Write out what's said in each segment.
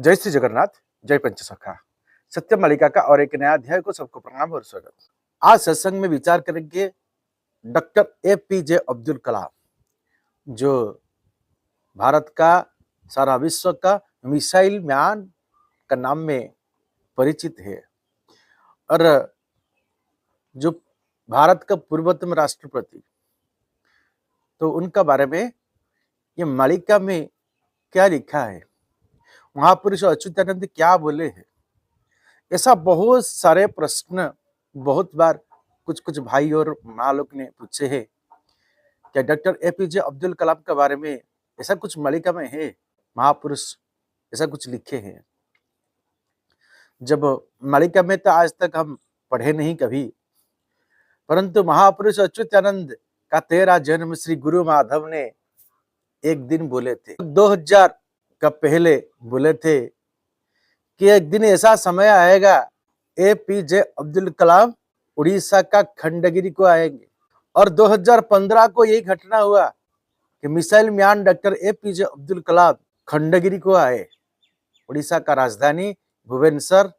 जय श्री जगन्नाथ, जय पंचसखा। सत्य मालिका का और एक नया अध्याय को सबको प्रणाम और स्वागत। आज सत्संग में विचार करेंगे डॉक्टर एपीजे अब्दुल कलाम, जो भारत का, सारा विश्व का मिसाइल मैन का नाम में परिचित है और जो भारत का पूर्वतम राष्ट्रपति, तो उनका बारे में ये मालिका में क्या लिखा है, महापुरुष अच्युतानंद क्या बोले हैं, ऐसा बहुत सारे प्रश्न बहुत बार कुछ कुछ भाई और माँ लोग ने पूछे हैं। क्या डॉक्टर एपीजे अब्दुल कलाम के बारे में ऐसा कुछ मालिका में है, महापुरुष ऐसा कुछ लिखे हैं? जब मालिका में तो आज तक हम पढ़े नहीं कभी, परंतु महापुरुष अच्युतानंद का 13 जन्म श्री गुरु माधव ने एक दिन बोले थे, 2000 का पहले बोले थे कि एक दिन ऐसा समय आएगा, एपीजे अब्दुल कलाम उड़ीसा का खंडगिरी को आएंगे। और 2015 को यही घटना हुआ कि missile man doctor APJ Abdul Kalam Khandagiri को आए। उड़ीसा का राजधानी भुवनेश्वर,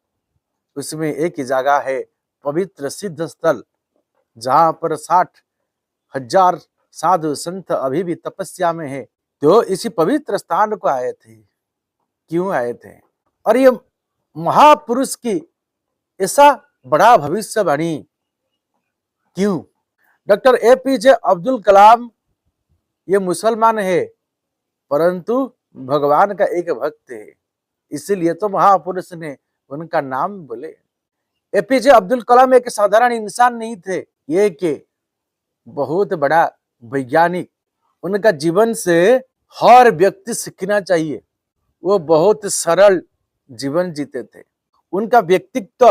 उसमें एक ही जगह है पवित्र सिद्ध स्थल, जहां पर 60,000 साधु संत अभी भी तपस्या में है। तो इसी पवित्र स्थान को आए थे। क्यों आए थे? और ये महापुरुष की ऐसा बड़ा भविष्यवाणी क्यों? डॉक्टर एपीजे अब्दुल कलाम ये मुसलमान है, परंतु भगवान का एक भक्त है, इसीलिए तो महापुरुष ने उनका नाम बोले। एपीजे अब्दुल कलाम एक साधारण इंसान नहीं थे, ये के बहुत बड़ा वैज्ञानिक। उनका जीवन से हर व्यक्ति सीखना चाहिए। वो बहुत सरल जीवन जीते थे। उनका व्यक्तित्व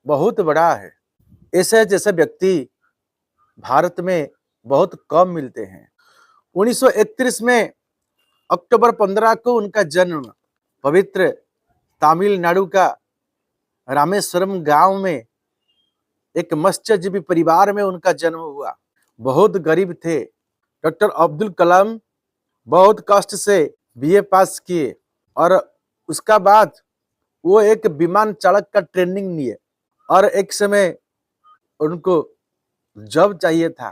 बहुत बड़ा है। ऐसे जैसे व्यक्ति भारत में बहुत कम मिलते हैं। 1931 में अक्टूबर 15 को उनका जन्म पवित्र तमिलनाडु का रामेश्वरम गांव में एक मत्स्यजीवी परिवार में उनका जन्म हुआ। बहुत गरीब थे। डॉक्टर अब्दुल कलाम बहुत कष्ट से बीए पास किए और उसका बाद वो एक विमान चालक का ट्रेनिंग लिए और एक समय उनको जॉब चाहिए था।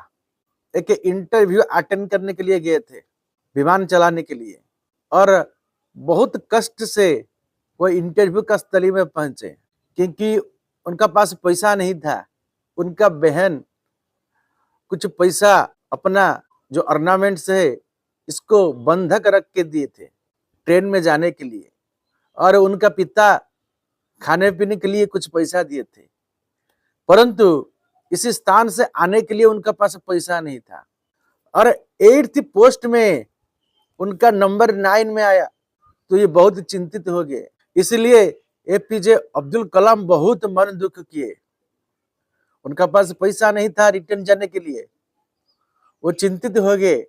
एक इंटरव्यू अटेंड करने के लिए गए थे विमान चलाने के लिए, और बहुत कष्ट से वो इंटरव्यू का स्थली में पहुंचे, क्योंकि उनका पास पैसा नहीं था। उनका बहन कुछ पैसा अपना जो ऑर्नामेंट्स है इसको बंधक रख के दिए थे ट्रेन में जाने के लिए, और उनका पिता खाने पीने के लिए कुछ पैसा दिए थे, परंतु इस स्थान से आने के लिए उनका पास पैसा नहीं था। और 8th पोस्ट में उनका नंबर 9 में आया, तो ये बहुत चिंतित हो गए। इसलिए एपीजे अब्दुल कलाम बहुत मन दुख किए। उनका पास पैसा नहीं था रिटर्न जाने के लिए, वो चिंतित हो गए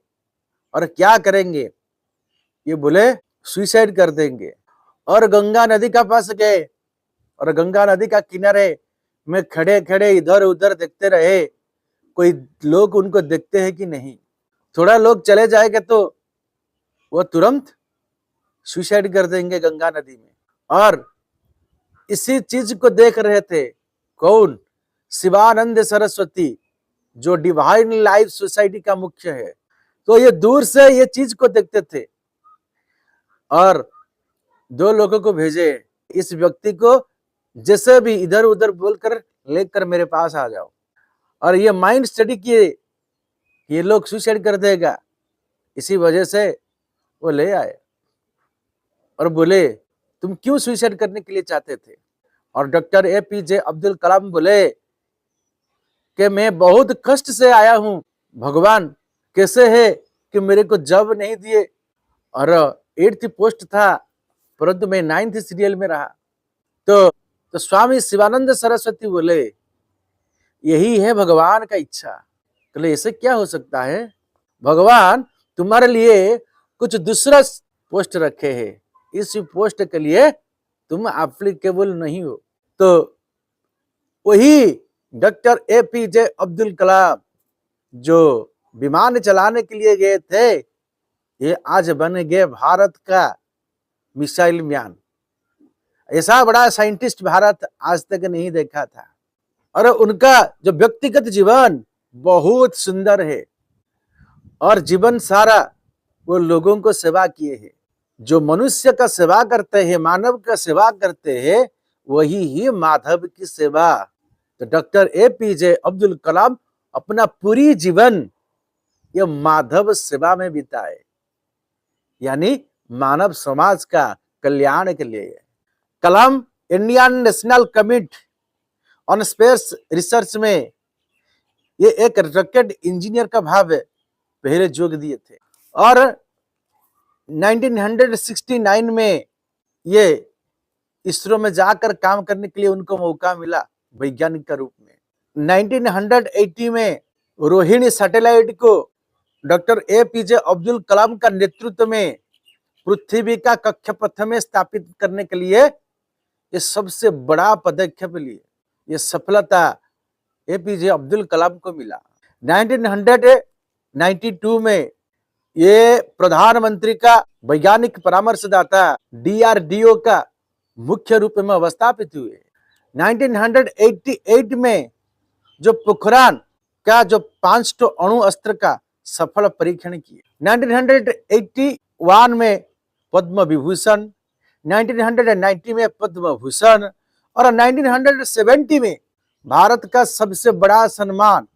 और क्या करेंगे, ये बोले सुसाइड कर देंगे। और गंगा नदी का पास गए और गंगा नदी का किनारे में खड़े खड़े इधर उधर देखते रहे, कोई लोग उनको देखते हैं कि नहीं। थोड़ा लोग चले जाएंगे तो वो तुरंत सुसाइड कर देंगे गंगा नदी में। और इसी चीज को देख रहे थे कौन? शिवानंद सरस्वती, जो डिवाइन लाइफ सोसाइटी का मुख्य है। तो ये दूर से ये चीज को देखते थे और 2 लोगों को भेजे, इस व्यक्ति को जैसे भी इधर उधर बोलकर लेकर मेरे पास आ जाओ। और ये माइंड स्टडी किए, ये लोग सुसाइड कर देगा, इसी वजह से वो ले आए और बोले तुम क्यों सुसाइड करने के लिए चाहते थे? और डॉक्टर एपीजे अब्दुल कलाम बोले कि मैं बहुत कष्ट से आया हूं, भगवान कैसे है कि मेरे को जॉब नहीं दिए, और 8th पोस्ट था परंतु मैं 9th सीरियल में रहा। तो स्वामी शिवानंद सरस्वती बोले यही है भगवान का इच्छा। बोले ऐसे क्या हो सकता है, भगवान तुम्हारे लिए कुछ दूसरा पोस्ट रखे हैं, इस पोस्ट के लिए तुम एप्लीकेबल नहीं हो। तो वही डॉक्टर एपीजे अब्दुल कलाम जो विमान चलाने के लिए गए थे, ये आज बन गए भारत का मिसाइल मैन। ऐसा बड़ा साइंटिस्ट भारत आज तक नहीं देखा था। और उनका जो व्यक्तिगत जीवन बहुत सुंदर है और जीवन सारा वो लोगों को सेवा किए हैं। जो मनुष्य का सेवा करते हैं, मानव का सेवा करते हैं, वही ही माधव की सेवा। तो डॉक्टर एपीजे अब्दुल कलाम अपना पूरी जीवन ये माधव सेवा में बिताए, यानी मानव समाज का कल्याण के लिए। Kalam Indian National Committee on Space Research में ये एक रॉकेट इंजीनियर का भाव पहले जोग दिए थे और 1969 में ये इसरो में जाकर काम करने के लिए उनको मौका मिला वैज्ञानिक का रूप में। 1980 में रोहिणी सैटेलाइट को डॉक्टर एपीजे अब्दुल कलाम का नेतृत्व में पृथ्वी का कक्षपथ में स्थापित करने के लिए ये सबसे बड़ा पदक्षेप लिए। ये सफलता एपीजे अब्दुल कलाम को मिला। 1992 में ये प्रधानमंत्री का वैज्ञानिक परामर्शदाता डीआरडीओ का मुख्य रूप में अवस्थापित हुए। 1988 में जो पोखरान का जो 5 अणु अस्त्र का सफल परीक्षण किए। 1981 में पद्म विभूषण, 1990 में पद्म भूषण और 1970 में भारत का सबसे बड़ा सम्मान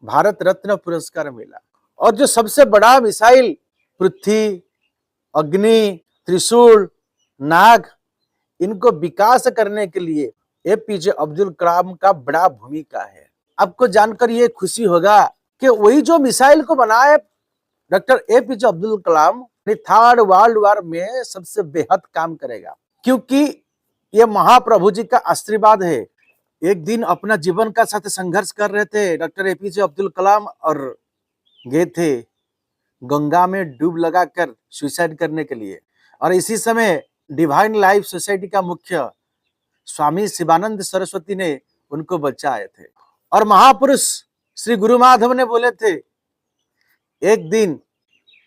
भारत रत्न पुरस्कार मिला। और जो सबसे बड़ा मिसाइल पृथ्वी, अग्नि, त्रिशूल, नाग, इनको विकास करने के लिए एपीजे अब्दुल कलाम का बड़ा भूमिका है। आपको जानकर ये खुशी होगा कि वही जो मिसाइल को बनाए डॉक्टर एपीजे अब्दुल कलाम थर्ड वर्ल्ड वॉर में सबसे बेहद काम करेगा, क्योंकि ये महाप्रभु जी का आशीर्वाद है। एक दिन अपना जीवन का साथ संघर्ष कर रहे थे डॉक्टर एपीजे अब्दुल कलाम और गए थे गंगा में डूब लगाकर सुसाइड करने के लिए। और इसी समय डिवाइन लाइफ सोसाइटी का मुख्य स्वामी शिवानंद सरस्वती ने उनको बचाए थे। और महापुरुष श्री गुरु माधव ने बोले थे एक दिन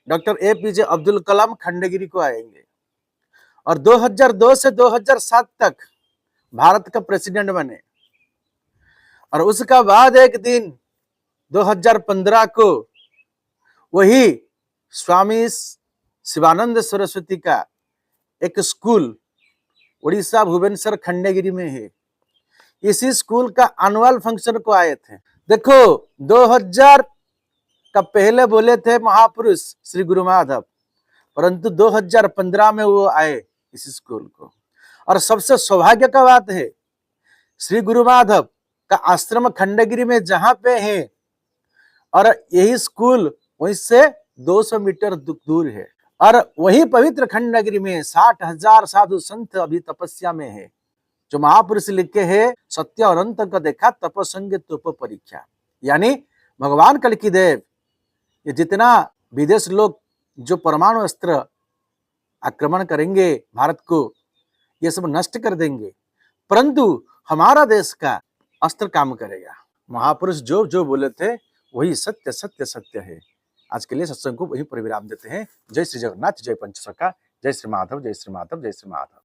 डॉक्टर एपीजे अब्दुल कलाम खंडगिरी को आएंगे। और 2002 से 2007 तक भारत का प्रेसिडेंट बने। और उसका बाद एक दिन 2015 को वही स्वामी शिवानंद सरस्वती का एक स्कूल उड़ीसा भुवनेश्वर खंडगिरी में है, इसी स्कूल का एनुअल फंक्शन को आए थे। देखो 2000 का पहले बोले थे महापुरुष श्री गुरु माधव, परंतु 2015 में वो आए इस स्कूल को। और सबसे सौभाग्य का बात है श्री गुरु माधव का आश्रम खंडगिरी में जहां पे है और यही स्कूल वहीं से 200 मीटर दूर है। और वही पवित्र खंडगिरी में 60,000 साधु संत अभी तपस्या में है। जो महापुरुष लिखे हैं सत्य और अंत का देखा तपसंग तुप परीक्षा, यानी भगवान कल्कि देव ये जितना विदेश लोग जो परमाणु अस्त्र आक्रमण करेंगे भारत को, ये सब नष्ट कर देंगे, परंतु हमारा देश का अस्त्र काम करेगा। महापुरुष जो जो बोले थे वही सत्य सत्य सत्य है। आज के लिए सत्संग को वही परिविराम देते हैं। जय श्री जगन्नाथ, जय पंचसखा, जय श्री माधव, जय श्री माधव, जय श्री माधव।